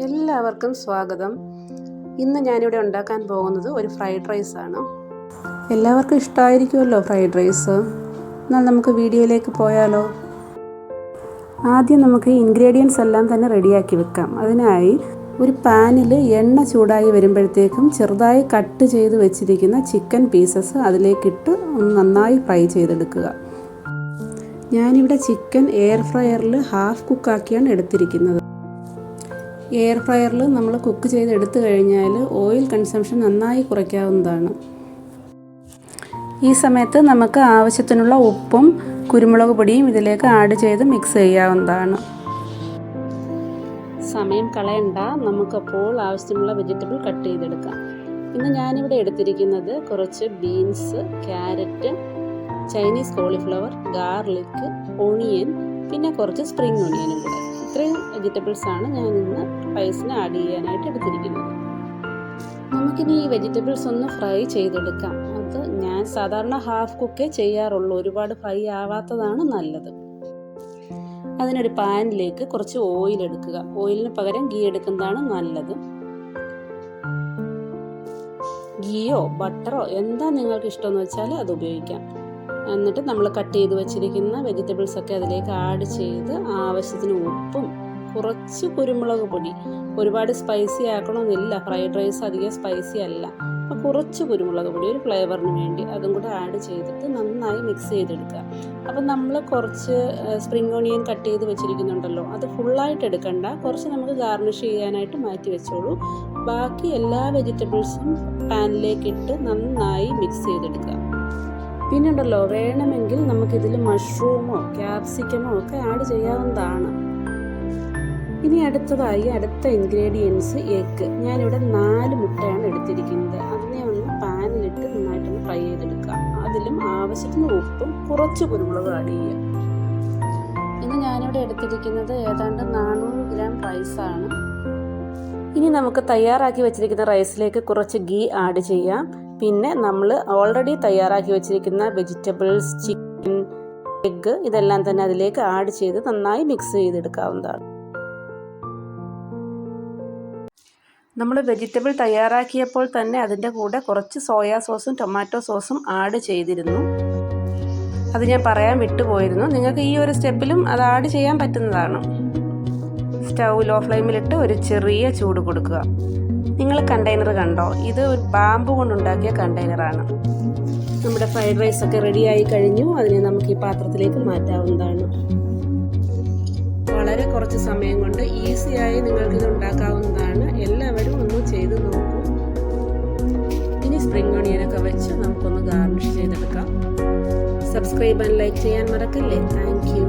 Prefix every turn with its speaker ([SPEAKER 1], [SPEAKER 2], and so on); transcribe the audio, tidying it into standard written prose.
[SPEAKER 1] എല്ലാവർക്കും സ്വാഗതം. ഇന്ന് ഞാനിവിടെ ഉണ്ടാക്കാൻ പോകുന്നത് ഒരു ഫ്രൈഡ് റൈസ് ആണ്. എല്ലാവർക്കും ഇഷ്ടമായിരിക്കുമല്ലോ ഫ്രൈഡ് റൈസ്. എന്നാൽ നമുക്ക് വീഡിയോയിലേക്ക് പോയാലോ. ആദ്യം നമുക്ക് ഇൻഗ്രീഡിയൻസ് എല്ലാം തന്നെ റെഡിയാക്കി വെക്കാം. അതിനായി ഒരു പാനിൽ എണ്ണ ചൂടായി വരുമ്പോഴത്തേക്കും ചെറുതായി കട്ട് ചെയ്ത് വെച്ചിരിക്കുന്ന ചിക്കൻ പീസസ് അതിലേക്കിട്ട് നന്നായി ഫ്രൈ ചെയ്തെടുക്കുക. ഞാനിവിടെ ചിക്കൻ എയർ ഫ്രയറിൽ ഹാഫ് കുക്കാക്കിയാണ് എടുത്തിരിക്കുന്നത്. എയർ ഫ്രയറിൽ നമ്മൾ കുക്ക് ചെയ്തെടുത്തു കഴിഞ്ഞാൽ ഓയിൽ കൺസംഷൻ നന്നായി കുറയ്ക്കാവുന്നതാണ്. ഈ സമയത്ത് നമുക്ക് ആവശ്യത്തിനുള്ള ഉപ്പും കുരുമുളക് പൊടിയും ഇതിലേക്ക് ആഡ് ചെയ്ത് മിക്സ് ചെയ്യാവുന്നതാണ്. സമയം കളയണ്ട, നമുക്കപ്പോൾ ആവശ്യത്തിനുള്ള വെജിറ്റബിൾ കട്ട് ചെയ്തെടുക്കാം. ഇന്ന് ഞാനിവിടെ എടുത്തിരിക്കുന്നത് കുറച്ച് beans, carrot, Chinese cauliflower, garlic, onion, പിന്നെ കുറച്ച് സ്പ്രിംഗ് ഓണിയനും കൂടെ. ഇത്രയും വെജിറ്റബിൾസാണ് ഞാൻ ഇന്ന് റൈസിന് ആഡ് ചെയ്യാനായിട്ട് എടുത്തിരിക്കുന്നത്. നമുക്കിനി ഈ വെജിറ്റബിൾസ് ഒന്ന് ഫ്രൈ ചെയ്തെടുക്കാം. അത് ഞാൻ സാധാരണ ഹാഫ് കുക്കേ ചെയ്യാറുള്ളൂ, ഒരുപാട് ഫ്രൈ ആവാത്തതാണ് നല്ലത്. അതിനൊരു പാനിലേക്ക് കുറച്ച് ഓയിൽ എടുക്കുക. ഓയിലിന് പകരം ഗീ എടുക്കുന്നതാണ് നല്ലത്. ഗീയോ ബട്ടറോ എന്താ നിങ്ങൾക്ക് ഇഷ്ടമെന്ന് വെച്ചാൽ അത് ഉപയോഗിക്കാം. എന്നിട്ട് നമ്മൾ കട്ട് ചെയ്ത് വെച്ചിരിക്കുന്ന വെജിറ്റബിൾസൊക്കെ അതിലേക്ക് ആഡ് ചെയ്ത് ആവശ്യത്തിന് ഉപ്പും കുറച്ച് കുരുമുളക് പൊടി, ഒരുപാട് സ്പൈസി ആക്കണമെന്നില്ല, ഫ്രൈഡ് റൈസ് അധികം സ്പൈസി അല്ല, അപ്പോൾ കുറച്ച് കുരുമുളക് പൊടി ഒരു ഫ്ലേവറിന് വേണ്ടി അതും കൂടെ ആഡ് ചെയ്തിട്ട് നന്നായി മിക്സ് ചെയ്തെടുക്കുക. അപ്പം നമ്മൾ കുറച്ച് സ്പ്രിംഗ് ഓണിയൻ കട്ട് ചെയ്ത് വെച്ചിരിക്കുന്നുണ്ടല്ലോ, അത് ഫുള്ളായിട്ട് എടുക്കണ്ട, കുറച്ച് നമുക്ക് ഗാർണിഷ് ചെയ്യാനായിട്ട് മാറ്റി വെച്ചോളൂ. ബാക്കി എല്ലാ വെജിറ്റബിൾസും പാനിലേക്കിട്ട് നന്നായി മിക്സ് ചെയ്തെടുക്കുക. പിന്നെ ഉണ്ടല്ലോ, വേണമെങ്കിൽ നമുക്കിതിൽ മഷ്റൂമോ ക്യാപ്സിക്കമോ ഒക്കെ ആഡ് ചെയ്യാവുന്നതാണ്. ഇനി അടുത്തതായി അടുത്ത ഇൻഗ്രീഡിയൻസ് എഗ്ഗ്. ഞാനിവിടെ 4 മുട്ടയാണ് എടുത്തിരിക്കുന്നത്. അതിനെ ഒന്ന് പാനിലിട്ട് നന്നായിട്ടൊന്ന് ഫ്രൈ ചെയ്തെടുക്കുക. അതിലും ആവശ്യത്തിന് ഉപ്പും കുറച്ച് കുരുമുളക് ആഡ് ചെയ്യുക. ഇന്ന് ഞാനിവിടെ എടുത്തിരിക്കുന്നത് ഏതാണ്ട് 400 ഗ്രാം റൈസാണ്. ഇനി നമുക്ക് തയ്യാറാക്കി വെച്ചിരിക്കുന്ന റൈസിലേക്ക് കുറച്ച് ഗീ ആഡ് ചെയ്യാം. പിന്നെ നമ്മൾ ഓൾറെഡി തയ്യാറാക്കി വെച്ചിരിക്കുന്ന വെജിറ്റബിൾസ്, ചിക്കൻ, എഗ്ഗ് ഇതെല്ലാം തന്നെ അതിലേക്ക് ആഡ് ചെയ്ത് നന്നായി മിക്സ് ചെയ്തെടുക്കാവുന്നതാണ്. നമ്മൾ വെജിറ്റബിൾ തയ്യാറാക്കിയപ്പോൾ തന്നെ അതിൻ്റെ കൂടെ കുറച്ച് സോയാ സോസും ടൊമാറ്റോ സോസും ആഡ് ചെയ്തിരുന്നു. അത് ഞാൻ പറയാൻ വിട്ടുപോയിരുന്നു. നിങ്ങൾക്ക് ഈ ഒരു സ്റ്റെപ്പിലും അത് ആഡ് ചെയ്യാൻ പറ്റുന്നതാണ്. സ്റ്റൗ ലോ ഫ്ലെയിമിലിട്ട് ഒരു ചെറിയ ചൂട് കൊടുക്കുക. നിങ്ങൾ കണ്ടെയ്നർ കണ്ടോ? ഇത് ഒരു ബാമ്പു കൊണ്ടുണ്ടാക്കിയ കണ്ടെയ്നറാണ്. നമ്മുടെ ഫ്രൈഡ് റൈസ് ഒക്കെ റെഡിയായി കഴിഞ്ഞു. അതിനെ നമുക്ക് ഈ പാത്രത്തിലേക്ക് മാറ്റാവുന്നതാണ്. വളരെ കുറച്ച് സമയം കൊണ്ട് ഈസിയായി നിങ്ങൾക്കിത് ഉണ്ടാക്കാവുന്നതാണ്. എല്ലാവരും ഒന്ന് ചെയ്ത് നോക്കൂ. ഇനി സ്പ്രിംഗ് ഓണിയനൊക്കെ വെച്ച് നമുക്കൊന്ന് ഗാർണിഷ് ചെയ്തെടുക്കാം. സബ്സ്ക്രൈബ് ആൻഡ് ലൈക്ക് ചെയ്യാൻ മറക്കല്ലേ. Thank you.